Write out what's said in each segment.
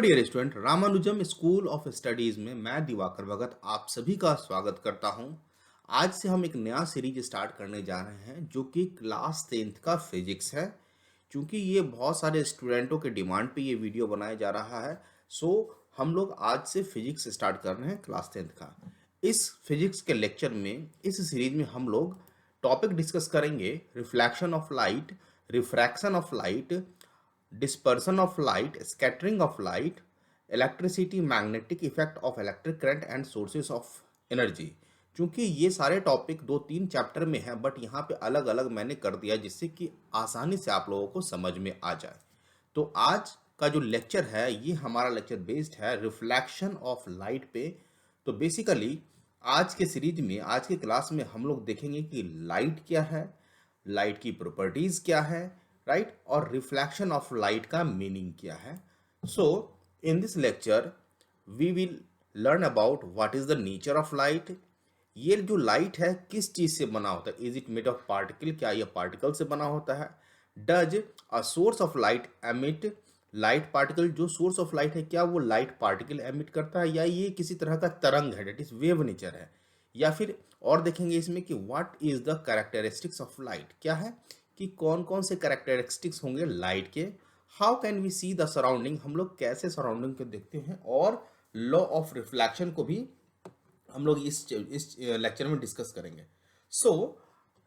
Dear student, Ramanujam school of studies में मैं दिवाकर भगत आप सभी का स्वागत करता हूं। आज से हम एक नया सीरीज स्टार्ट करने जा रहे हैं जो कि क्लास 10th का फिजिक्स है। क्योंकि ये बहुत सारे स्टूडेंटों के डिमांड पे ये वीडियो बनाया जा रहा है, सो हम लोग आज से फिजिक्स स्टार्ट कर रहे हैं क्लास 10th का। इस फिजिक्स के लेक्चर में, इस सीरीज में हम लोग टॉपिक डिस्कस करेंगे reflection of light, refraction of light, dispersion of light, scattering of light, electricity, magnetic effect of electric current and sources of energy। क्योंकि ये सारे टॉपिक 2-3 चैप्टर में हैं, बट यहाँ पे अलग अलग मैंने कर दिया जिससे कि आसानी से आप लोगों को समझ में आ जाए। तो आज का जो लेक्चर है ये हमारा लेक्चर बेस्ड है रिफ्लेक्शन ऑफ लाइट पे। तो बेसिकली आज के सीरीज में, आज के क्लास में हम लोग देखेंगे कि लाइट क्या है, लाइट की प्रॉपर्टीज क्या है, राइट, और रिफ्लेक्शन ऑफ लाइट का मीनिंग क्या है। So in this lecture we will learn about what is the nature of light. ये जो लाइट है किस चीज से बना होता है, is it made of particle, क्या ये पार्टिकल से बना होता है। Does a source of light emit light particle, जो सोर्स ऑफ लाइट है क्या वो लाइट पार्टिकल एमिट करता है या ये किसी तरह का तरंग है, डेट इज वेव नेचर है। या फिर और देखेंगे इसमें कि what is the characteristics of light, क्या है कि कौन कौन से कैरेक्टरिस्टिक्स होंगे लाइट के। How can we see the surrounding, हम लोग कैसे सराउंडिंग को देखते हैं, और लॉ ऑफ रिफ्लेक्शन को भी हम लोग इस लेक्चर में डिस्कस करेंगे। सो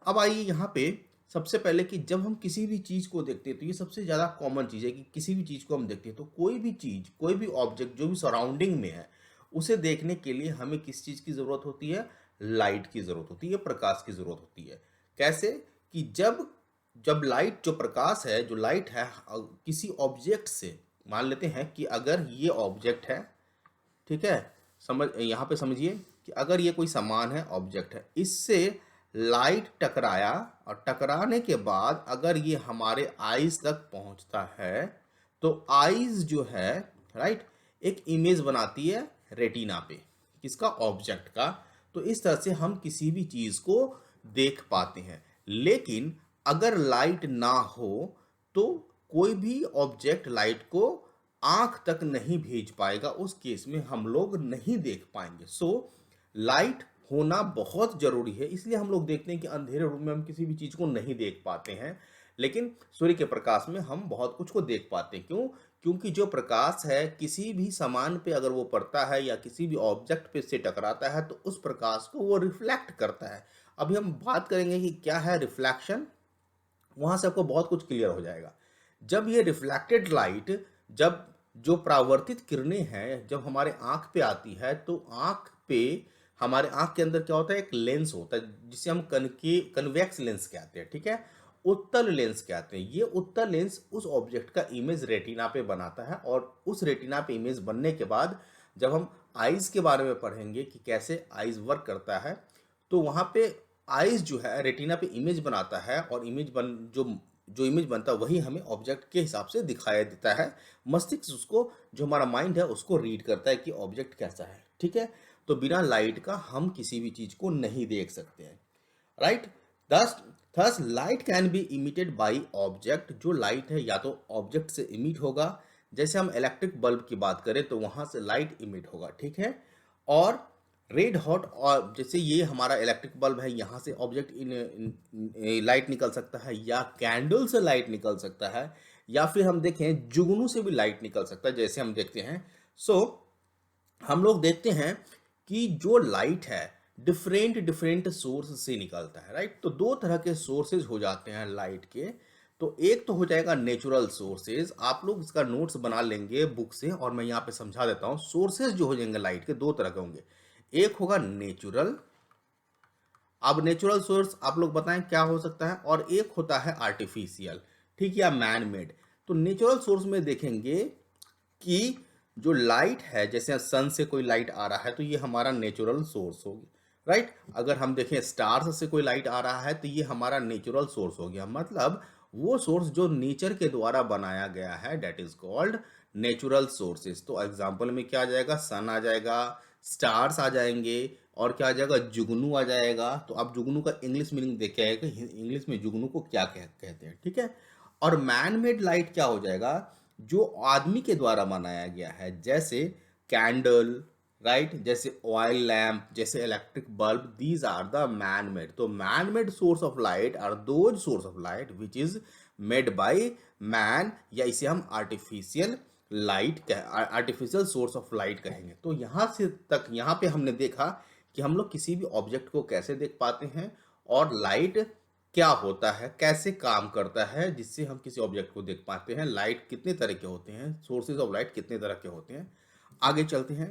अब आइए यहाँ पे सबसे पहले कि जब हम किसी भी चीज़ को देखते हैं तो ये सबसे ज़्यादा कॉमन चीज़ है कि किसी भी चीज़ को हम देखते हैं तो कोई भी चीज़, कोई भी ऑब्जेक्ट जो भी सराउंडिंग में है उसे देखने के लिए हमें किस चीज़ की ज़रूरत होती है, लाइट की ज़रूरत होती है, प्रकाश की ज़रूरत होती है। कैसे कि जब जब लाइट, जो प्रकाश है, जो लाइट है किसी ऑब्जेक्ट से, मान लेते हैं कि अगर ये ऑब्जेक्ट है, ठीक है, समझ यहाँ पे समझिए कि अगर ये कोई सामान है, ऑब्जेक्ट है, इससे लाइट टकराया और टकराने के बाद अगर ये हमारे आईज तक पहुंचता है तो आईज जो है, राइट, एक इमेज बनाती है रेटिना पे, किसका, ऑब्जेक्ट का। तो इस तरह से हम किसी भी चीज को देख पाते हैं। लेकिन अगर लाइट ना हो तो कोई भी ऑब्जेक्ट लाइट को आंख तक नहीं भेज पाएगा, उस केस में हम लोग नहीं देख पाएंगे। सो लाइट होना बहुत जरूरी है, इसलिए हम लोग देखते हैं कि अंधेरे रूम में हम किसी भी चीज को नहीं देख पाते हैं, लेकिन सूर्य के प्रकाश में हम बहुत कुछ को देख पाते हैं। क्यों? क्योंकि जो प्रकाश है किसी भी सामान पे अगर वो पड़ता है या किसी भी ऑब्जेक्ट पे से टकराता है तो उस प्रकाश को वो रिफ्लेक्ट करता है। अभी हम बात करेंगे कि क्या है रिफ्लेक्शन, वहां से आपको बहुत कुछ क्लियर हो जाएगा। जब ये रिफ्लेक्टेड लाइट, जब जो परावर्तित किरणें हैं जब हमारे आंख पे आती है तो आंख पे, हमारे आंख के अंदर क्या होता है, एक लेंस होता है जिसे हम कन्वेक्स लेंस कहते हैं, ठीक है, उत्तल लेंस कहते हैं। ये उत्तल लेंस उस ऑब्जेक्ट का इमेज रेटिना पे बनाता है, और उस रेटिना पे इमेज बनने के बाद जब हम आईज के बारे में पढ़ेंगे कि कैसे आईज वर्क करता है, तो वहां पे आईज जो है रेटिना पे इमेज बनाता है, और इमेज बन जो जो इमेज बनता है वही हमें ऑब्जेक्ट के हिसाब से दिखाई देता है। मस्तिष्क उसको, जो हमारा माइंड है, उसको रीड करता है कि ऑब्जेक्ट कैसा है, ठीक है। तो बिना लाइट का हम किसी भी चीज को नहीं देख सकते हैं, राइट। दस thus light can be emitted by object, जो लाइट है या तो ऑब्जेक्ट से इमिट होगा, जैसे हम इलेक्ट्रिक बल्ब की बात करें तो वहां से लाइट इमिट होगा, ठीक है। और रेड हॉट, और जैसे ये हमारा इलेक्ट्रिक बल्ब है, यहाँ से ऑब्जेक्ट लाइट निकल सकता है, या कैंडल से लाइट निकल सकता है, या फिर हम देखें जुगनू से भी लाइट निकल सकता है, जैसे हम देखते हैं। सो हम लोग देखते हैं कि जो लाइट है डिफरेंट डिफरेंट सोर्स से निकलता है, राइट। तो दो तरह के सोर्सेज हो जाते हैं लाइट के। तो एक तो हो जाएगा नेचुरल सोर्सेज, आप लोग इसका नोट्स बना लेंगे बुक से, और मैं यहाँ पे समझा देता हूँ। सोर्सेज जो हो जाएंगे लाइट के दो तरह के होंगे, एक होगा नेचुरल, अब नेचुरल सोर्स आप लोग बताएं क्या हो सकता है, और एक होता है आर्टिफिशियल, ठीक, या मैन मेड। तो नेचुरल सोर्स में देखेंगे कि जो लाइट है, जैसे सन से कोई लाइट आ रहा है तो ये हमारा नेचुरल सोर्स होगी, राइट। अगर हम देखें स्टार्स से कोई लाइट आ रहा है तो ये हमारा नेचुरल सोर्स हो गया, मतलब वो सोर्स जो नेचर के द्वारा बनाया गया है, that is called natural sources. तो एग्जांपल में क्या आ जाएगा, सन आ जाएगा, स्टार्स आ जाएंगे, और क्या आ जाएगा, जुगनू आ जाएगा। तो आप जुगनू का इंग्लिश मीनिंग देख के आएगा, इंग्लिश में जुगनू को क्या कहते हैं, ठीक है। और मैन मेड लाइट क्या हो जाएगा, जो आदमी के द्वारा बनाया गया है, जैसे कैंडल, राइट, जैसे ऑयल लैम्प, जैसे electric bulb, these are the man made. तो man made source of light are those source of light which is made by man, या इसे हम artificial light artificial source of light कहेंगे। तो यहाँ से तक यहाँ पे हमने देखा कि हम लोग किसी भी ऑब्जेक्ट को कैसे देख पाते हैं और लाइट क्या होता है, कैसे काम करता है, जिससे हम किसी ऑब्जेक्ट को देख पाते हैं। लाइट कितने तरह के होते हैं, सोर्सेज ऑफ लाइट कितने तरह के होते हैं। आगे चलते हैं।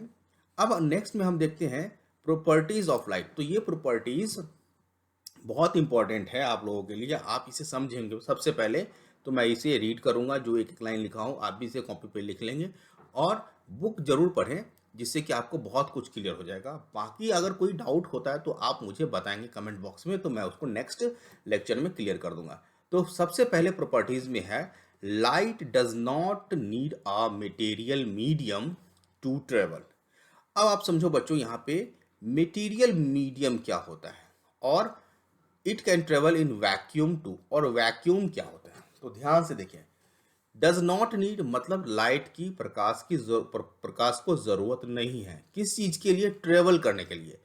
अब नेक्स्ट में हम देखते हैं प्रॉपर्टीज ऑफ लाइट। तो ये प्रॉपर्टीज बहुत इंपॉर्टेंट है आप लोगों के लिए, आप इसे समझेंगे। सबसे पहले तो मैं इसे रीड करूंगा, जो एक एक लाइन लिखा हूं, आप भी इसे कॉपी पे लिख लेंगे और बुक जरूर पढ़ें, जिससे कि आपको बहुत कुछ क्लियर हो जाएगा। बाकी अगर कोई डाउट होता है तो आप मुझे बताएंगे कमेंट बॉक्स में, तो मैं उसको नेक्स्ट लेक्चर में क्लियर कर दूंगा। तो सबसे पहले प्रॉपर्टीज में है, light does not need a material medium to travel. अब आप समझो बच्चों, यहाँ पे मटेरियल मीडियम क्या होता है, और it can travel in vacuum too, और वैक्यूम क्या होता है। तो ध्यान से देखिए, डज नॉट नीड मतलब लाइट की प्रकाश को जरूरत नहीं है। किस चीज के लिए? ट्रेवल करने के लिए।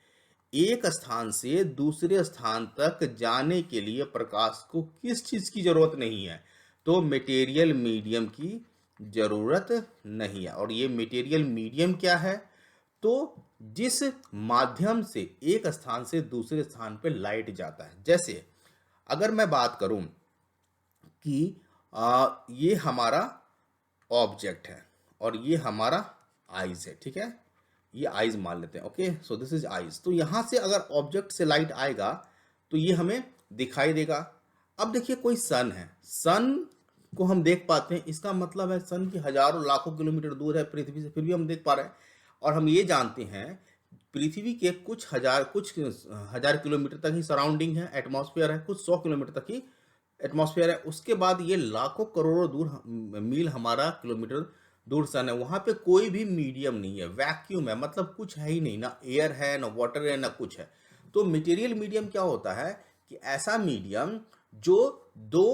एक स्थान से दूसरे स्थान तक जाने के लिए प्रकाश को किस चीज की जरूरत नहीं है? तो मटेरियल मीडियम की जरूरत नहीं है। और ये मटेरियल मीडियम क्या है? तो जिस माध्यम से एक स्थान से दूसरे स्थान पे लाइट जाता है। जैसे अगर मैं बात करूं कि ये हमारा ऑब्जेक्ट है और ये हमारा आइज है, ठीक है, ये आइज मान लेते हैं। Okay, so this is eyes. तो यहां से अगर ऑब्जेक्ट से लाइट आएगा तो ये हमें दिखाई देगा। अब देखिए कोई सन है, सन को हम देख पाते हैं, इसका मतलब है सन की हजारों लाखों किलोमीटर दूर है पृथ्वी से, फिर भी हम देख पा रहे हैं। और हम ये जानते हैं पृथ्वी के कुछ हजार किलोमीटर तक ही सराउंडिंग है, एटमॉस्फेयर है, कुछ 100 किलोमीटर तक ही एटमॉस्फेयर है। उसके बाद ये लाखों करोड़ों दूर मील हमारा किलोमीटर दूर सन है, वहां पे कोई भी मीडियम नहीं है, वैक्यूम है, मतलब कुछ है ही नहीं, ना एयर है, ना वाटर है, ना कुछ है। तो मटेरियल मीडियम क्या होता है कि ऐसा मीडियम जो दो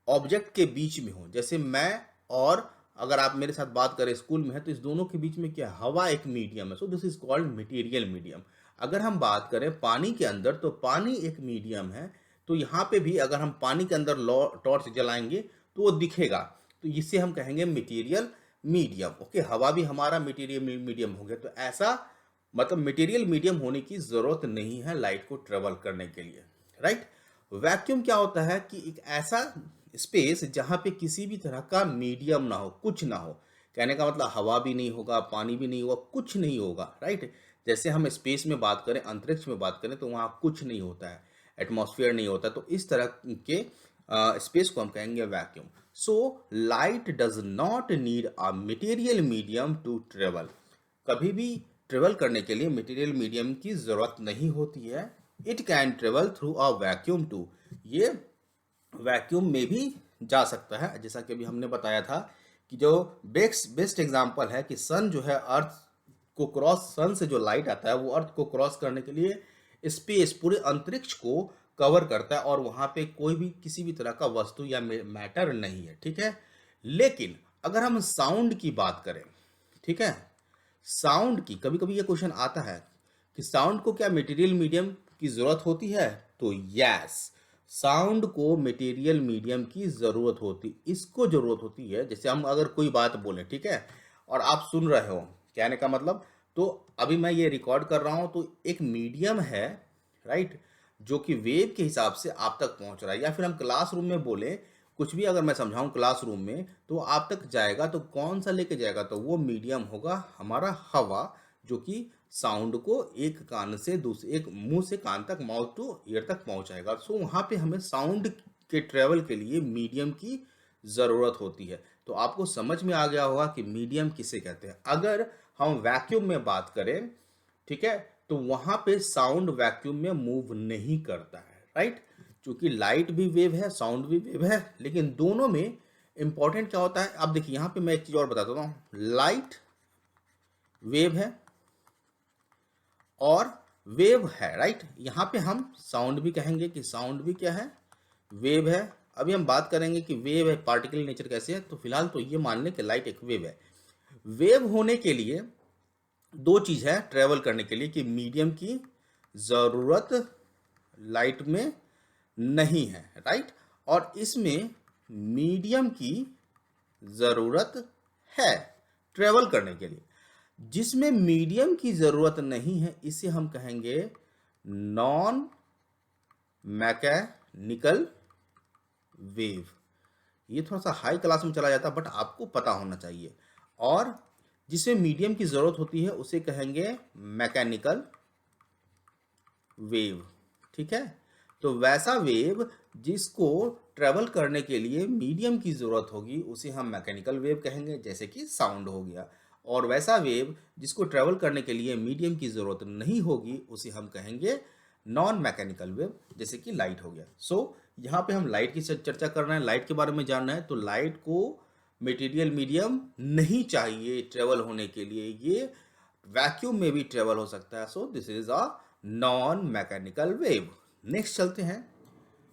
ऑब्जेक्ट के बीच में हो। जैसे मैं और अगर आप मेरे साथ बात करें स्कूल में है, तो इस दोनों के बीच में क्या है? हवा एक मीडियम है। So this is called material medium. अगर हम बात करें पानी के अंदर, तो पानी एक मीडियम है। तो यहाँ पे भी अगर हम पानी के अंदर टॉर्च जलाएंगे तो वो दिखेगा, तो इसे हम कहेंगे मटेरियल मीडियम। ओके, हवा भी हमारा मटेरियल मीडियम हो गया। तो ऐसा मतलब मटेरियल मीडियम होने की जरूरत नहीं है लाइट को ट्रेवल करने के लिए, राइट। वैक्यूम क्या होता है कि एक ऐसा स्पेस जहां पे किसी भी तरह का मीडियम ना हो, कुछ ना हो। कहने का मतलब हवा भी नहीं होगा, पानी भी नहीं होगा, कुछ नहीं होगा, राइट। जैसे हम स्पेस में बात करें, अंतरिक्ष में बात करें, तो वहां कुछ नहीं होता है, एटमॉस्फेयर नहीं होता। तो इस तरह के स्पेस को हम कहेंगे vacuum. So light does not need a material medium to travel. कभी भी ट्रेवल करने के लिए मटेरियल मीडियम की जरूरत नहीं होती है। It can travel through a vacuum too, ये वैक्यूम में भी जा सकता है। जैसा कि अभी हमने बताया था कि जो बेस्ट एग्जांपल है कि सन जो है अर्थ को क्रॉस, सन से जो लाइट आता है वो अर्थ को क्रॉस करने के लिए स्पेस, पूरे अंतरिक्ष को कवर करता है, और वहां पे कोई भी किसी भी तरह का वस्तु या मैटर नहीं है, ठीक है। लेकिन अगर हम साउंड की बात करें, ठीक है, साउंड की कभी कभी ये क्वेश्चन आता है कि साउंड को क्या मटेरियल मीडियम की जरूरत होती है? तो यस, साउंड को मटेरियल मीडियम की जरूरत होती, इसको जरूरत होती है। जैसे हम अगर कोई बात बोले, ठीक है, और आप सुन रहे हो, कहने का मतलब, तो अभी मैं ये रिकॉर्ड कर रहा हूं, तो एक मीडियम है, राइट, जो कि वेव के हिसाब से आप तक पहुंच रहा है। या फिर हम क्लासरूम में बोले, कुछ भी अगर मैं समझाऊं क्लासरूम में, तो आप तक जाएगा, तो कौन सा लेके जाएगा? तो वो मीडियम होगा हमारा हवा, जो कि साउंड को एक कान से दूसरे, एक मुंह से कान तक, माउथ टू ईयर तक पहुंचाएगा। सो वहां पे हमें साउंड के ट्रेवल के लिए मीडियम की जरूरत होती है। तो आपको समझ में आ गया होगा कि मीडियम किसे कहते हैं। अगर हम वैक्यूम में बात करें, ठीक है, तो वहां पे साउंड वैक्यूम में मूव नहीं करता है, राइट। क्योंकि लाइट भी वेव है, साउंड भी वेव है, लेकिन दोनों में इंपॉर्टेंट क्या होता है? अब देखिए, यहां पे मैं एक चीज और बताता हूं, लाइट वेव है और वेव है, राइट। यहां पे हम साउंड भी कहेंगे कि साउंड भी क्या है? वेव है अभी हम बात करेंगे कि वेव है, पार्टिकल नेचर कैसे है। तो फिलहाल तो ये मान लें कि लाइट एक वेव है। वेव होने के लिए दो चीज है ट्रेवल करने के लिए, कि मीडियम की जरूरत लाइट में नहीं है, राइट, और इसमें मीडियम की जरूरत है ट्रेवल करने के लिए। जिसमें मीडियम की जरूरत नहीं है इसे हम कहेंगे नॉन मैकेनिकल वेव। ये थोड़ा सा हाई क्लास में चला जाता है बट आपको पता होना चाहिए। और जिसमें मीडियम की जरूरत होती है उसे कहेंगे मैकेनिकल वेव, ठीक है। तो वैसा वेव जिसको ट्रेवल करने के लिए मीडियम की जरूरत होगी उसे हम मैकेनिकल वेव कहेंगे, जैसे कि साउंड हो गया। और वैसा वेव जिसको ट्रेवल करने के लिए मीडियम की जरूरत नहीं होगी उसे हम कहेंगे नॉन मैकेनिकल वेव, जैसे कि लाइट हो गया। यहाँ पे हम लाइट की चर्चा कर रहे हैं, लाइट के बारे में जानना है। तो लाइट को मटेरियल मीडियम नहीं चाहिए ट्रेवल होने के लिए, ये वैक्यूम में भी ट्रेवल हो सकता है। So this is a non mechanical wave. Next चलते हैं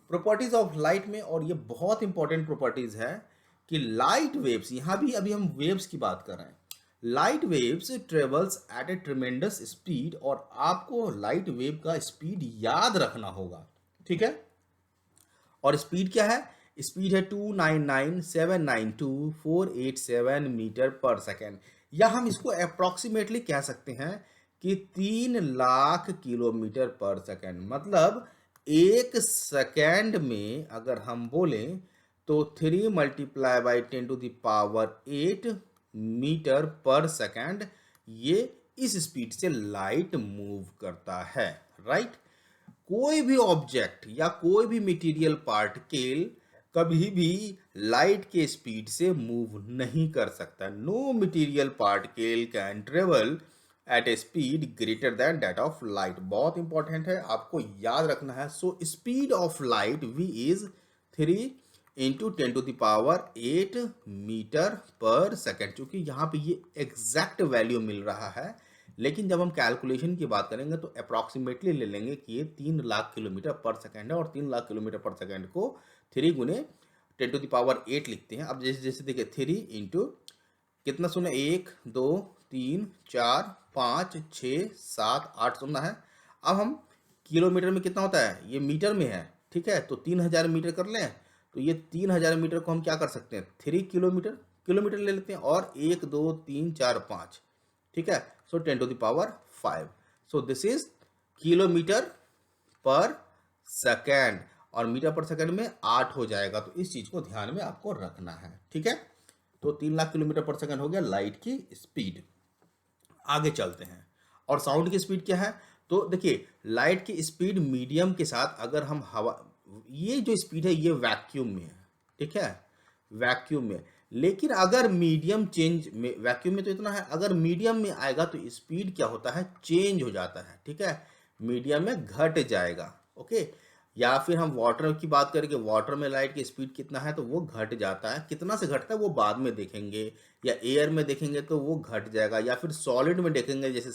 प्रॉपर्टीज ऑफ लाइट में, और ये बहुत इंपॉर्टेंट प्रॉपर्टीज है कि लाइट वेव्स, यहां भी अभी हम वेव्स की बात कर रहे हैं। लाइट वेव्स ट्रेवल्स एट ए ट्रिमेंडस स्पीड, और आपको लाइट वेव का स्पीड याद रखना होगा, ठीक है। और स्पीड क्या है? स्पीड है 299,792,487 मीटर पर सेकेंड, या हम इसको अप्रोक्सीमेटली कह सकते हैं कि 3 लाख किलोमीटर पर सेकेंड। मतलब एक सेकेंड में अगर हम बोलें तो 3 × 10⁻⁸ मीटर पर सेकेंड, ये इस स्पीड से लाइट मूव करता है, राइट। कोई भी ऑब्जेक्ट या कोई भी मटेरियल पार्टिकल कभी भी लाइट के स्पीड से मूव नहीं कर सकता। No material particle can travel at a speed greater than that of light. बहुत इंपॉर्टेंट है, आपको याद रखना है। So speed of light v is 3 × 10⁸ metre per second. चूंकि यहाँ पे ये एग्जैक्ट वैल्यू मिल रहा है, लेकिन जब हम कैलकुलेशन की बात करेंगे तो अप्रॉक्सीमेटली ले लेंगे कि ये 3 लाख किलोमीटर पर सेकेंड है, और 3 लाख किलोमीटर पर सेकेंड को 3 × 10⁸ लिखते हैं। अब जैसे जैसे देखिए 3 इंटू कितना सुना, 1 2 3 4 5 6 7 8 सुनना है। अब हम किलोमीटर में कितना होता है, ये मीटर में है, ठीक है। तो 3000 मीटर कर लें, तो ये 3000 मीटर को हम क्या कर सकते हैं, 3 किलोमीटर किलोमीटर ले लेते हैं, और 1 2 3 4 5, ठीक है। सो 10⁵ सो दिस इज किलोमीटर पर सेकेंड, और मीटर पर सेकेंड में 8 हो जाएगा। तो इस चीज को ध्यान में आपको रखना है, ठीक है। तो 3 लाख किलोमीटर पर सेकेंड हो गया लाइट की स्पीड। आगे चलते हैं, और साउंड की स्पीड क्या है। तो देखिए लाइट की स्पीड मीडियम के साथ अगर हम हवा, ये जो स्पीड है ये वैक्यूम में है, ठीक है, वैक्यूम में। लेकिन अगर मीडियम चेंज में, वैक्यूम में तो इतना है, अगर मीडियम में आएगा तो स्पीड क्या होता है, चेंज हो जाता है, ठीक है, मीडियम में घट जाएगा, ओके। या फिर हम वाटर की बात करें कि वाटर में लाइट की स्पीड कितना है, तो वो घट जाता है। कितना से घटता है वो बाद में देखेंगे, या एयर में देखेंगे तो वो घट जाएगा, या फिर सॉलिड में देखेंगे, जैसे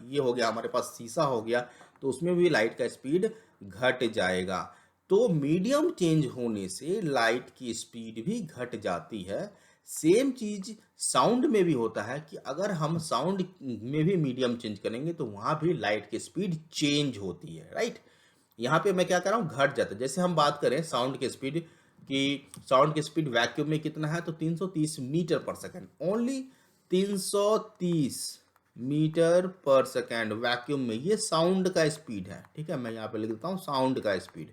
ये हो गया हमारे पास शीशा हो गया, तो उसमें भी लाइट का स्पीड घट जाएगा। तो मीडियम चेंज होने से लाइट की स्पीड भी घट जाती है। सेम चीज साउंड में भी होता है कि अगर हम साउंड में भी मीडियम चेंज करेंगे तो वहां भी लाइट की स्पीड चेंज होती है, राइट। यहाँ पे मैं क्या कर रहा हूँ, घट जाता है। जैसे हम बात करें साउंड की स्पीड, कि साउंड की स्पीड वैक्यूम में कितना है, तो 330 metre per second, only 330 metre per second vacuum में, ये साउंड का स्पीड है, ठीक है। मैं यहाँ पे लिख देता हूँ साउंड का स्पीड,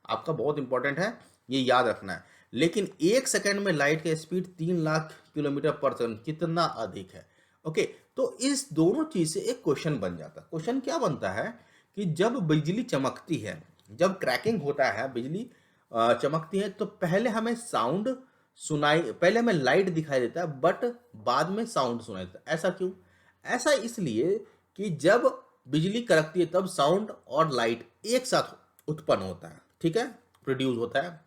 आपका बहुत इंपॉर्टेंट है, ये याद रखना है। लेकिन एक सेकेंड में लाइट का स्पीड 3 लाख किलोमीटर पर सेकेंड, कितना अधिक है, ओके। तो इस दोनों चीज से एक क्वेश्चन बन जाता है। क्वेश्चन क्या बनता है कि जब बिजली चमकती है, जब क्रैकिंग होता है, बिजली चमकती है, तो पहले हमें साउंड सुनाई, पहले हमें लाइट दिखाई देता है बट बाद में साउंड सुनाई देता है। ऐसा क्यों? ऐसा इसलिए कि जब बिजली कड़कती है तब साउंड और लाइट एक साथ उत्पन्न होता है, ठीक है, प्रोड्यूस होता है।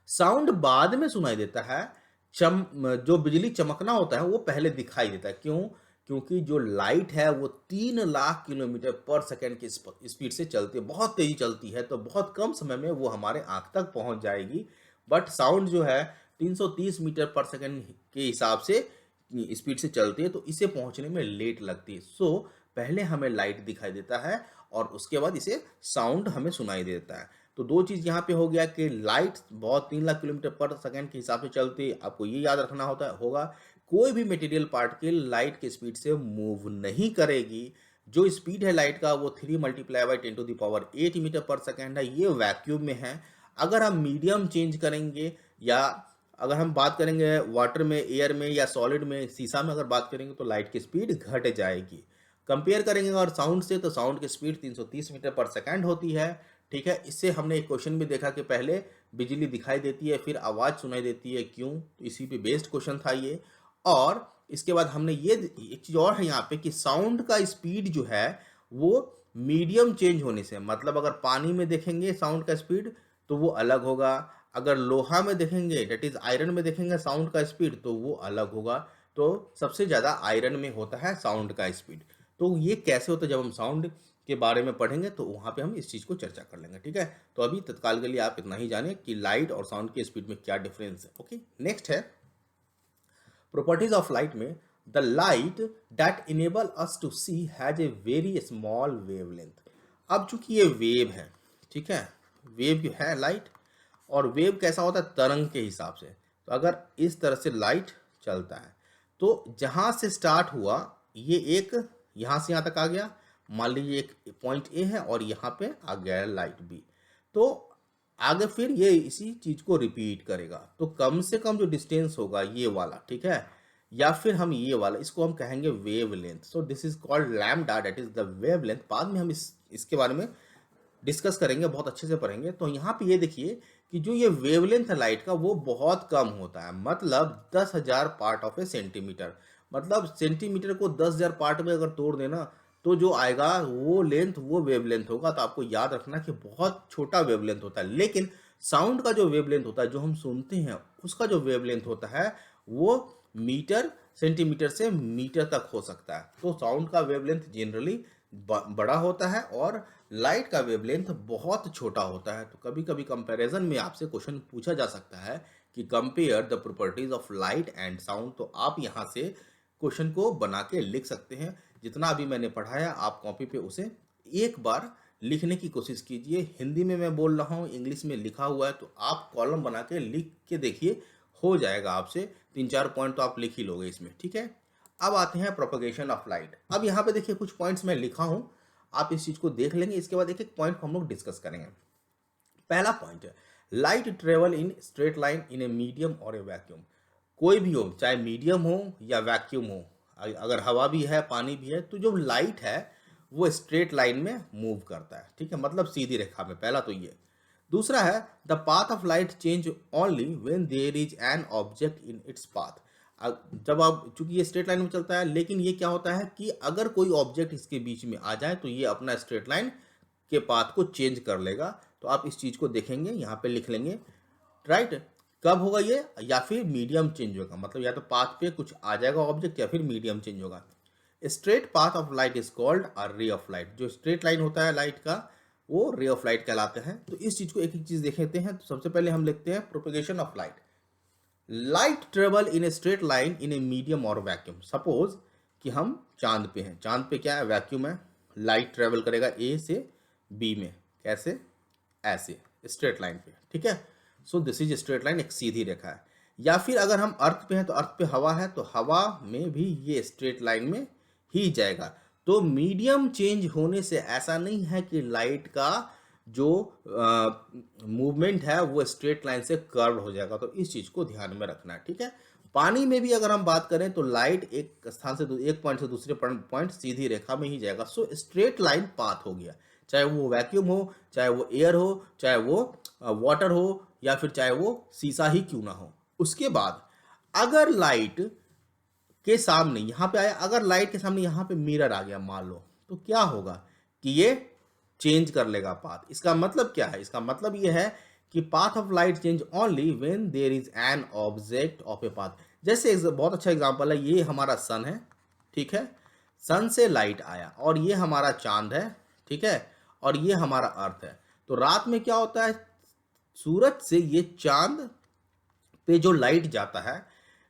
साउंड बाद में सुनाई देता है, जो बिजली चमकना होता है वो पहले दिखाई देता है। क्यों? क्योंकि जो लाइट है वो 3 लाख किलोमीटर पर सेकंड की स्पीड से चलती है, बहुत तेजी चलती है, तो बहुत कम समय में वो हमारे आँख तक पहुँच जाएगी। बट साउंड जो है 330 मीटर पर सेकंड के हिसाब से स्पीड से चलती है, तो इसे पहुँचने में लेट लगती है। सो पहले हमें लाइट दिखाई देता है और उसके बाद इसे साउंड हमें सुनाई देता है। तो दो चीज़ यहाँ पे हो गया कि लाइट बहुत 3 लाख किलोमीटर पर सेकंड के हिसाब से चलती है, आपको ये याद रखना होगा। कोई भी मटेरियल पार्टिकल लाइट के स्पीड से मूव नहीं करेगी। जो स्पीड है लाइट का वो 3 मल्टीप्लाई बाई 10⁸ मीटर पर सेकंड है, ये वैक्यूम में है। अगर हम मीडियम चेंज करेंगे या अगर हम बात करेंगे वाटर में, एयर में या सॉलिड में, शीशा में अगर बात करेंगे तो लाइट की स्पीड घट जाएगी। कंपेयर करेंगे और साउंड से, तो साउंड की स्पीड 330 मीटर पर सेकंड होती है। ठीक है, इससे हमने एक क्वेश्चन भी देखा कि पहले बिजली दिखाई देती है फिर आवाज़ सुनाई देती है, क्यों? तो इसी पे बेस्ड क्वेश्चन था ये। और इसके बाद हमने ये एक चीज़ और है यहाँ पे कि साउंड का स्पीड जो है वो मीडियम चेंज होने से, मतलब अगर पानी में देखेंगे साउंड का स्पीड तो वो अलग होगा, अगर लोहा में देखेंगे डेट इज आयरन में देखेंगे साउंड का स्पीड तो वो अलग होगा। तो सबसे ज़्यादा आयरन में होता है साउंड का स्पीड। तो ये कैसे होता है, जब हम साउंड के बारे में पढ़ेंगे तो वहाँ पे हम इस चीज़ को चर्चा कर लेंगे। ठीक है, तो अभी तत्काल के लिए आप इतना ही जाने कि लाइट और साउंड की स्पीड में क्या डिफरेंस है। ओके, नेक्स्ट है प्रॉपर्टीज ऑफ लाइट में the light that enable us to see has a very small wavelength. अब चूंकि ये वेव है, ठीक है, वेव है लाइट, और वेव कैसा होता है, तरंग के हिसाब से। तो अगर इस तरह से लाइट चलता है तो जहाँ से स्टार्ट हुआ ये एक यहाँ से यहाँ तक आ गया, मान लीजिए एक पॉइंट ए है और यहाँ पे आ गया है लाइट बी, तो आगे फिर ये इसी चीज को रिपीट करेगा। तो कम से कम जो डिस्टेंस होगा ये वाला, ठीक है, या फिर हम ये वाला, इसको हम कहेंगे wave length. So this is called lambda, that is the wave length. बाद में हम इसके बारे में डिस्कस करेंगे, बहुत अच्छे से पढ़ेंगे। तो यहाँ पे ये देखिए कि जो ये वेवलेंथ है लाइट का वो बहुत कम होता है, मतलब 10,000 पार्ट ऑफ ए सेंटीमीटर। मतलब सेंटीमीटर को 10,000 पार्ट में अगर तोड़ देना तो जो आएगा वो लेंथ, वो वेवलेंथ होगा। तो आपको याद रखना कि बहुत छोटा वेवलेंथ होता है। लेकिन साउंड का जो वेवलेंथ होता है, जो हम सुनते हैं, उसका जो वेवलेंथ होता है वो मीटर सेंटीमीटर से मीटर तक हो सकता है। तो साउंड का वेवलेंथ जनरली बड़ा होता है और लाइट का वेवलेंथ बहुत छोटा होता है। तो कभी कभी कंपैरिजन में आपसे क्वेश्चन पूछा जा सकता है कि compare the properties of light and sound. तो आप यहाँ से क्वेश्चन को बना के लिख सकते हैं। जितना अभी मैंने पढ़ाया आप कॉपी पे उसे एक बार लिखने की कोशिश कीजिए। हिंदी में मैं बोल रहा हूँ, इंग्लिश में लिखा हुआ है, तो आप कॉलम बना के लिख के देखिए, हो जाएगा आपसे। 3-4 पॉइंट तो आप लिख ही लोगे इसमें। ठीक है, अब आते हैं प्रोपगेशन ऑफ लाइट। अब यहाँ पे देखिए कुछ पॉइंट्स मैं लिखा हूँ, आप इस चीज को देख लेंगे, इसके बाद एक एक पॉइंट को हम लोग डिस्कस करेंगे। पहला पॉइंट है light travel in straight line in a medium और ए वैक्यूम। कोई भी हो, चाहे मीडियम हो या वैक्यूम हो, अगर हवा भी है पानी भी है, तो जो लाइट है वो स्ट्रेट लाइन में मूव करता है। ठीक है, मतलब सीधी रेखा में। पहला तो ये। दूसरा है the path of light change only when there is an object in its path. जब आप, चूंकि ये स्ट्रेट लाइन में चलता है, लेकिन ये क्या होता है कि अगर कोई ऑब्जेक्ट इसके बीच में आ जाए तो ये अपना स्ट्रेट लाइन के पाथ को चेंज कर लेगा। तो आप इस चीज को देखेंगे, यहाँ पे लिख लेंगे, राइट। कब होगा ये, या फिर मीडियम चेंज होगा, मतलब या तो पाथ पे कुछ आ जाएगा ऑब्जेक्ट या फिर मीडियम चेंज होगा। Straight path of light is called a ray of light. जो स्ट्रेट लाइन होता है लाइट का वो रे ऑफ लाइट कहलाते हैं। तो इस चीज को एक एक चीज देख लेते हैं। तो सबसे पहले हम लिखते हैं propagation of light. Light travel in a straight line in a medium और वैक्यूम। सपोज कि हम चांद पे हैं, चांद पे क्या है, वैक्यूम है, लाइट ट्रेवल करेगा ए से बी में, कैसे, ऐसे स्ट्रेट लाइन पे। ठीक है, so this is straight line, एक सीधी रेखा है। या फिर अगर हम अर्थ पे हैं तो अर्थ पे हवा है, तो हवा में भी ये स्ट्रेट लाइन में ही जाएगा। तो मीडियम चेंज होने से ऐसा नहीं है कि लाइट का जो मूवमेंट है वो स्ट्रेट लाइन से कर्व हो जाएगा। तो इस चीज को ध्यान में रखना है। ठीक है, पानी में भी अगर हम बात करें तो लाइट एक स्थान से एक पॉइंट से दूसरे पॉइंट सीधी रेखा में ही जाएगा। सो स्ट्रेट लाइन पाथ हो गया, चाहे वो वैक्यूम हो, चाहे वो एयर हो, चाहे वो वाटर हो, या फिर चाहे वो शीशा ही क्यों ना हो। उसके बाद अगर लाइट के सामने यहाँ पे आया, अगर लाइट के सामने यहाँ पे मिरर आ गया मान लो, तो क्या होगा कि ये चेंज कर लेगा पाथ। इसका मतलब क्या है, इसका मतलब ये है कि path of light change only when there is an object of a path. जैसे बहुत अच्छा एग्जांपल है, ये हमारा सन है, ठीक है, सन से लाइट आया और ये हमारा चांद है, ठीक है, और ये हमारा अर्थ है। तो रात में क्या होता है, सूरज से ये चांद पे जो लाइट जाता है,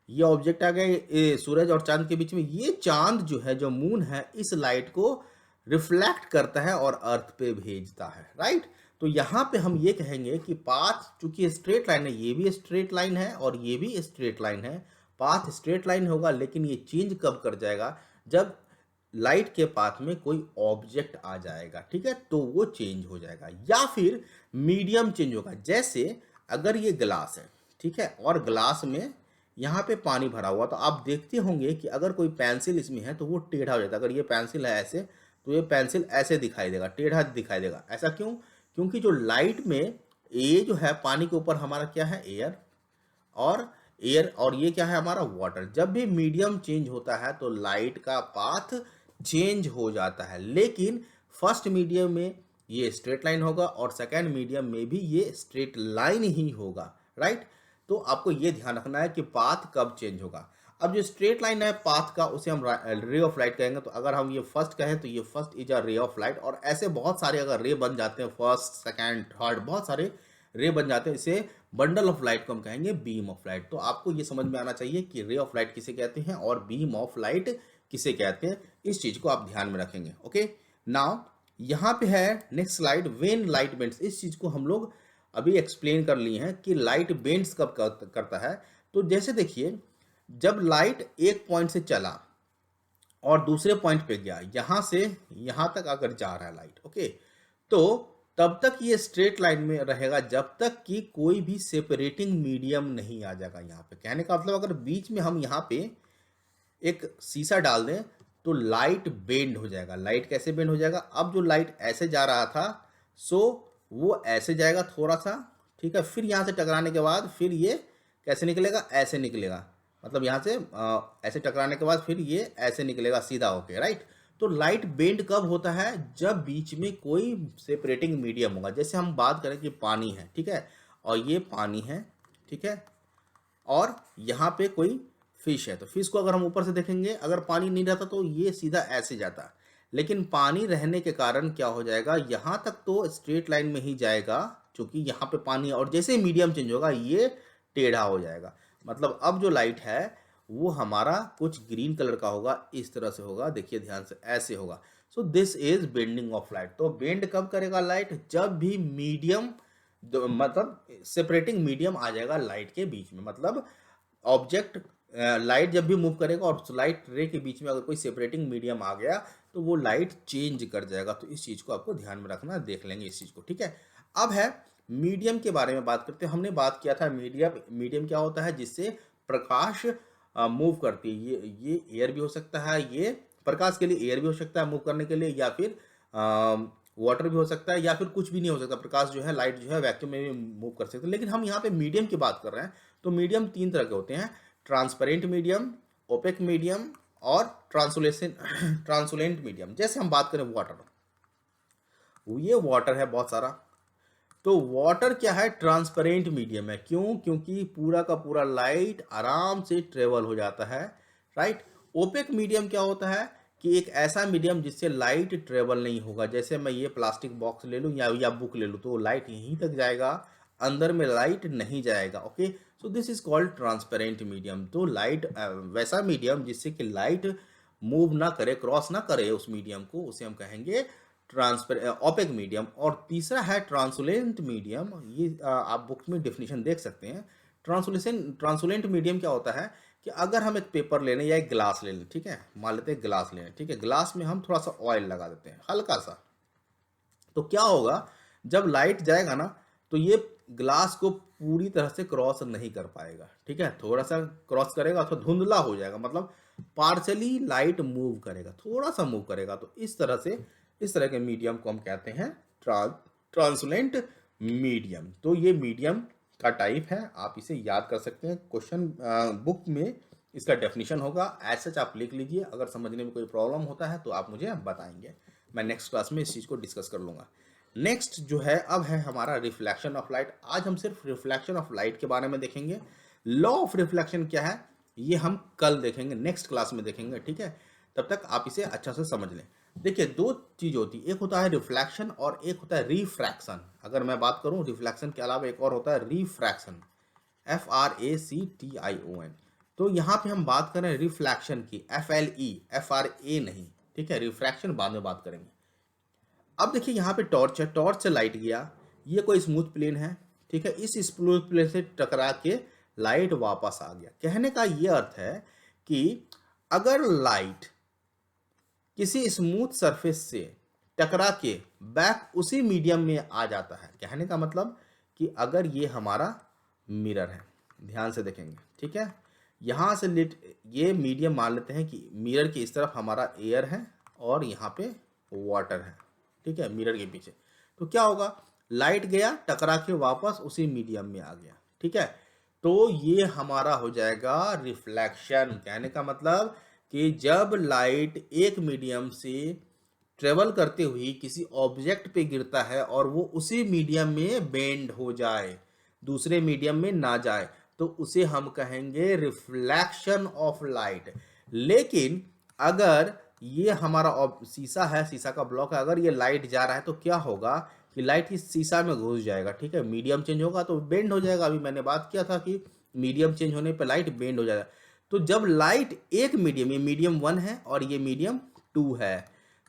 ये ऑब्जेक्ट आ गया सूरज और चांद के बीच में, ये चांद जो है, जो मून है, इस लाइट को रिफ्लेक्ट करता है और अर्थ पे भेजता है, राइट। तो यहाँ पे हम ये कहेंगे कि पाथ, चूंकि स्ट्रेट लाइन है, ये भी स्ट्रेट लाइन है और ये भी स्ट्रेट लाइन है, पाथ स्ट्रेट लाइन होगा, लेकिन ये चेंज कब कर जाएगा, जब लाइट के पाथ में कोई ऑब्जेक्ट आ जाएगा, ठीक है, तो वो चेंज हो जाएगा, या फिर मीडियम चेंज होगा। जैसे अगर ये ग्लास है, ठीक है, और ग्लास में यहाँ पे पानी भरा हुआ, तो आप देखते होंगे कि अगर कोई पेंसिल इसमें है तो वो टेढ़ा हो जाता है। अगर ये पेंसिल है ऐसे, तो ये पेंसिल ऐसे दिखाई देगा, टेढ़ा दिखाई देगा। ऐसा क्यों? क्योंकि जो लाइट में ये जो है, पानी के ऊपर हमारा क्या है, एयर, और ये क्या है हमारा, वाटर। जब भी मीडियम चेंज होता है तो लाइट का पाथ चेंज हो जाता है, लेकिन फर्स्ट मीडियम में ये स्ट्रेट लाइन होगा और सेकेंड मीडियम में भी ये स्ट्रेट लाइन ही होगा, राइट। तो आपको ये ध्यान रखना है कि पाथ कब चेंज होगा। अब जो स्ट्रेट लाइन है पाथ का, उसे हम रे ऑफ लाइट कहेंगे। तो अगर हम ये फर्स्ट कहें तो ये first is a ray of light, और ऐसे बहुत सारे अगर रे बन जाते हैं, फर्स्ट, सेकेंड, थर्ड, बहुत सारे रे बन जाते हैं, इसे बंडल ऑफ लाइट को हम कहेंगे बीम ऑफ लाइट। तो आपको ये समझ में आना चाहिए कि रे ऑफ लाइट किसे कहते हैं और बीम ऑफ लाइट किसे कहते हैं, इस चीज को आप ध्यान में रखेंगे। ओके, नाउ यहाँ पे है next slide, when light bends. इस चीज को हम लोग अभी एक्सप्लेन कर लिए हैं कि लाइट बेंड्स कब करता है। तो जैसे देखिए, जब लाइट एक पॉइंट से चला और दूसरे पॉइंट पे गया, यहां से यहां तक अगर जा रहा है लाइट, ओके, तो तब तक ये स्ट्रेट लाइन में रहेगा जब तक कि कोई भी सेपरेटिंग मीडियम नहीं आ जाएगा। यहाँ पे कहने का मतलब, अगर बीच में हम यहाँ पे एक शीशा डाल दें तो लाइट बेंड हो जाएगा। लाइट कैसे बेंड हो जाएगा? अब जो लाइट ऐसे जा रहा था, सो वो ऐसे जाएगा थोड़ा सा, ठीक है, फिर यहाँ से टकराने के बाद फिर ये कैसे निकलेगा, ऐसे निकलेगा। मतलब यहाँ से ऐसे टकराने के बाद फिर ये ऐसे निकलेगा सीधा होके, राइट। तो लाइट बेंड कब होता है? जब बीच में कोई सेपरेटिंग मीडियम होगा। जैसे हम बात करें कि पानी है, ठीक है, और ये पानी है, ठीक है, और यहाँ पे कोई फिश है, तो फिश को अगर हम ऊपर से देखेंगे, अगर पानी नहीं रहता तो ये सीधा ऐसे जाता, लेकिन पानी रहने के कारण क्या हो जाएगा, यहाँ तक तो स्ट्रेट लाइन में ही जाएगा क्योंकि यहाँ पे पानी है, और जैसे मीडियम चेंज होगा ये टेढ़ा हो जाएगा। मतलब अब जो लाइट है वो हमारा कुछ ग्रीन कलर का होगा, इस तरह से होगा, देखिए ध्यान से, ऐसे होगा। So this is bending of light. तो बेंड कब करेगा लाइट? जब भी मीडियम, मतलब सेपरेटिंग मीडियम आ जाएगा लाइट के बीच में। मतलब ऑब्जेक्ट, लाइट जब भी मूव करेगा और लाइट रे के बीच में अगर कोई सेपरेटिंग मीडियम आ गया तो वो लाइट चेंज कर जाएगा। तो इस चीज को आपको ध्यान में रखना, देख लेंगे इस चीज को, ठीक है। अब है मीडियम के बारे में बात करते हैं। हमने बात किया था मीडियम, मीडियम क्या होता है? जिससे प्रकाश मूव करती है। ये एयर भी हो सकता है, ये प्रकाश के लिए एयर भी हो सकता है मूव करने के लिए, या फिर वाटर भी हो सकता है, या फिर कुछ भी नहीं हो सकता। प्रकाश जो है, लाइट जो है, वैक्यूम में भी मूव कर सकते हैं। लेकिन हम यहाँ पे मीडियम की बात कर रहे हैं। तो मीडियम तीन तरह के होते हैं: ट्रांसपेरेंट मीडियम, ओपेक मीडियम और ट्रांसुलेंट मीडियम। जैसे हम बात करें वाटर, ये वाटर है बहुत सारा, तो वाटर क्या है? ट्रांसपेरेंट मीडियम है। क्यों? क्योंकि पूरा का पूरा लाइट आराम से ट्रेवल हो जाता है, राइट। ओपेक मीडियम क्या होता है? कि एक ऐसा मीडियम जिससे लाइट ट्रेवल नहीं होगा। जैसे मैं ये प्लास्टिक बॉक्स ले लूँ या बुक ले लूँ, तो लाइट यहीं तक जाएगा, अंदर में लाइट नहीं जाएगा। Okay, so this is called transparent medium. तो लाइट वैसा मीडियम जिससे कि लाइट मूव ना करे, क्रॉस ना करे उस मीडियम को, उसे हम कहेंगे ओपेक मीडियम। और तीसरा है ट्रांसुलेंट मीडियम। ये आप बुक में डेफिनेशन देख सकते हैं। ट्रांसुलेंट मीडियम क्या होता है कि अगर हम एक पेपर ले लें या एक ग्लास ले लें, ठीक है, मान लेते हैं ग्लास ले लें, ठीक है, ग्लास में हम थोड़ा सा ऑयल लगा देते हैं, हल्का सा, तो क्या होगा, जब लाइट जाएगा ना तो ये ग्लास को पूरी तरह से क्रॉस नहीं कर पाएगा, ठीक है, थोड़ा सा क्रॉस करेगा तो धुंधला हो जाएगा। मतलब पार्शली लाइट मूव करेगा, थोड़ा सा मूव करेगा। तो इस तरह से, इस तरह के मीडियम को हम कहते हैं ट्रांसुलेंट मीडियम। तो ये मीडियम का टाइप है, आप इसे याद कर सकते हैं। क्वेश्चन बुक में इसका डेफिनेशन होगा, ऐसे आप लिख लीजिए। अगर समझने में कोई प्रॉब्लम होता है तो आप मुझे बताएंगे, मैं नेक्स्ट क्लास में इस चीज़ को डिस्कस कर लूँगा। नेक्स्ट जो है, अब है हमारा रिफ्लेक्शन ऑफ लाइट। आज हम सिर्फ रिफ्लेक्शन ऑफ लाइट के बारे में देखेंगे। लॉ ऑफ रिफ्लेक्शन क्या है ये हम कल देखेंगे, नेक्स्ट क्लास में देखेंगे, ठीक है। तब तक आप इसे अच्छा से समझ लें। देखिए, दो चीज़ होती है, एक होता है रिफ्लेक्शन और एक होता है रिफ्रैक्शन। अगर मैं बात करूँ रिफ्लेक्शन के अलावा एक और होता है रिफ्रैक्शन, FRACTION। तो यहाँ पे हम बात कर रहे हैं रिफ्लेक्शन की, FLE, FRA नहीं, ठीक है। रिफ्रैक्शन बाद में बात करेंगे। अब देखिए यहाँ पे टॉर्च है, टॉर्च से लाइट गया, ये कोई स्मूथ प्लेन है, ठीक है। इस स्मूथ प्लेन से टकरा के लाइट वापस आ गया। कहने का ये अर्थ है कि अगर लाइट किसी स्मूथ सरफेस से टकरा के बैक उसी मीडियम में आ जाता है, कहने का मतलब कि अगर ये हमारा मिरर है, ध्यान से देखेंगे, ठीक है। यहाँ से ये मीडियम मान लेते हैं कि मिरर की इस तरफ हमारा एयर है और यहाँ पे वाटर है, ठीक है, मिरर के पीछे। तो क्या होगा, लाइट गया, टकरा के वापस उसी मीडियम में आ गया, ठीक है। तो ये हमारा हो जाएगा रिफ्लेक्शन। कहने का मतलब कि जब लाइट एक मीडियम से ट्रेवल करते हुए किसी ऑब्जेक्ट पे गिरता है और वो उसी मीडियम में बेंड हो जाए, दूसरे मीडियम में ना जाए, तो उसे हम कहेंगे रिफ्लेक्शन ऑफ लाइट। लेकिन अगर ये हमारा शीशा है, शीशा का ब्लॉक है, अगर ये लाइट जा रहा है तो क्या होगा कि लाइट इस शीशा में घुस जाएगा, ठीक है। मीडियम चेंज होगा तो बेंड हो जाएगा। अभी मैंने बात किया था कि मीडियम चेंज होने पे लाइट बेंड हो जाएगा। तो जब लाइट एक मीडियम, ये मीडियम 1 है और ये मीडियम 2 है,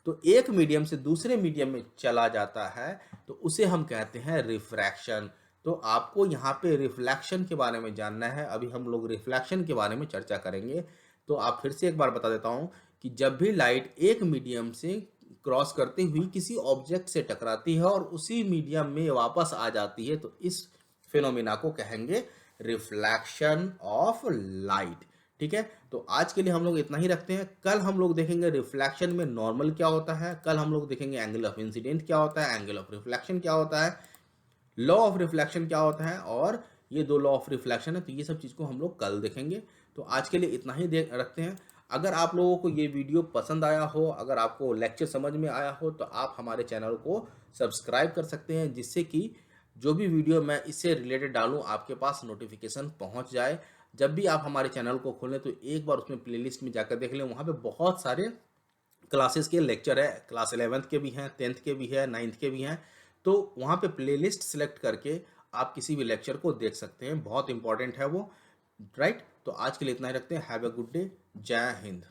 तो एक मीडियम से दूसरे मीडियम में चला जाता है, तो उसे हम कहते हैं रिफ्रैक्शन। तो आपको यहाँ पे रिफ्लेक्शन के बारे में जानना है, अभी हम लोग रिफ्लेक्शन के बारे में चर्चा करेंगे। तो आप फिर से एक बार बता देता हूँ कि जब भी लाइट एक मीडियम से क्रॉस करते हुए किसी ऑब्जेक्ट से टकराती है और उसी मीडियम में वापस आ जाती है, तो इस फिनोमिना को कहेंगे रिफ्लेक्शन ऑफ लाइट, ठीक है। तो आज के लिए हम लोग इतना ही रखते हैं। कल हम लोग देखेंगे रिफ्लेक्शन में नॉर्मल क्या होता है, कल हम लोग देखेंगे एंगल ऑफ इंसिडेंट क्या होता है, एंगल ऑफ रिफ्लेक्शन क्या होता है, लॉ ऑफ रिफ्लेक्शन क्या होता है, और ये दो लॉ ऑफ रिफ्लेक्शन है। तो ये सब चीज़ को हम लोग कल देखेंगे। तो आज के लिए इतना ही रखते हैं। अगर आप लोगों को ये वीडियो पसंद आया हो, अगर आपको लेक्चर समझ में आया हो, तो आप हमारे चैनल को सब्सक्राइब कर सकते हैं, जिससे कि जो भी वीडियो मैं इससे रिलेटेड डालूं आपके पास नोटिफिकेशन पहुंच जाए। जब भी आप हमारे चैनल को खोलें तो एक बार उसमें प्लेलिस्ट में जाकर देख लें, वहाँ पे बहुत सारे क्लासेस के लेक्चर है, क्लास 11th के भी हैं, 10th के भी है, 9th के भी हैं। तो वहाँ पे प्लेलिस्ट सेलेक्ट करके आप किसी भी लेक्चर को देख सकते हैं, बहुत इंपॉर्टेंट है वो, राइट। तो आज के लिए इतना ही रखते हैं। हैव अ गुड डे, जय हिंद।